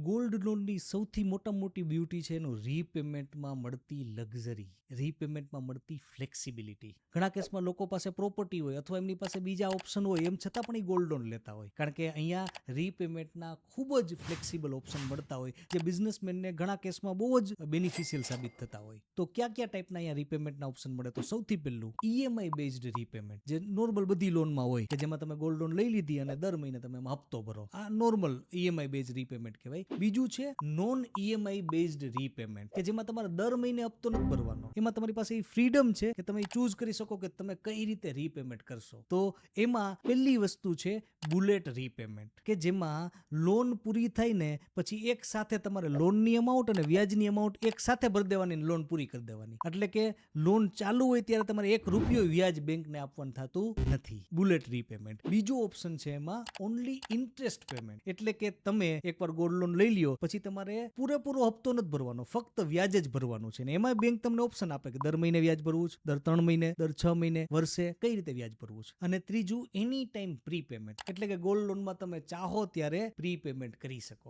Gold લોનની સૌથી મોટી બ્યુટી છે એનું રીપેમેન્ટમાં મળતી લક્ઝરી, રીપેમેન્ટમાં મળતી ફ્લેક્સિબિલિટી. ઘણા કેસમાં લોકો પાસે પ્રોપર્ટી હોય અથવા એમની પાસે બીજા ઓપ્શન હોય એમ છતાં પણ એ ગોલ્ડ લોન લેતા હોય, કારણ કે અહીંયા રીપેમેન્ટના ખૂબ જ ફ્લેક્સિબલ ઓપ્શન મળતા હોય જે બિઝનેસમેનને ઘણા કેસમાં બહુ જ બેનિફિશિયલ સાબિત થતા હોય. તો કયા ટાઈપના અહીંયા રીપેમેન્ટના ઓપ્શન મળે? તો સૌથી પહેલું ઈએમઆઈ બેઝડ રીપેમેન્ટ, જે નોર્મલ બધી લોનમાં હોય કે જેમાં તમે ગોલ્ડ લોન લઈ લીધી અને દર મહિને તમે એમાં હપ્તો ભરો. આ નોર્મલ ઈએમઆઈ બેઝડ રીપેમેન્ટ કહેવાય. બીજું છે નોન ઈએમઆઈ બેઝડ રીપેમેન્ટ, કે જેમાં તમારે દર મહિને હપ્તો નથી ભરવાનો. એમાં તમારી પાસે ફ્રીડમ છે કે તમે ચૂઝ કરી શકો કે તમે કઈ રીતે રીપેમેન્ટ કરશો. તો એમાં પહેલી વસ્તુ છે બુલેટ રીપેમેન્ટ, કે જેમાં લોન પૂરી થાય ને પછી એક સાથે તમારે લોનની અમાઉન્ટ અને વ્યાજની અમાઉન્ટ એક સાથે ભરી દેવાની, લોન પૂરી કરી દેવાની. એટલે કે લોન ચાલુ હોય ત્યારે તમારે ₹1 વ્યાજ બેંકને આપવાનું થતું નથી. Bullet repayment. બીજો ઓપ્શન છે એમાં ઓનલી ઇન્ટરેસ્ટ પેમેન્ટ, એટલે કે તમે એકવાર ગોલ્ડ લોન લઈ લ્યો પછી તમારે પૂરેપૂરો હપ્તો નથી ભરવાનો, ફક્ત વ્યાજ જ ભરવાનું છે. ને એમાં બેંક તમને ઓપ્શન આપે કે દર મહિને વ્યાજ ભરવું છે, દર 3 મહિને, દર 6 મહિને, વર્ષે, કઈ રીતે વ્યાજ ભરવું છે. અને ત્રીજું એની ટાઈમ પ્રીપેમેન્ટ, એટલે કે ગોલ્ડ લોનમાં તમે ચાહો ત્યારે પ્રીપેમેન્ટ કરી શકો.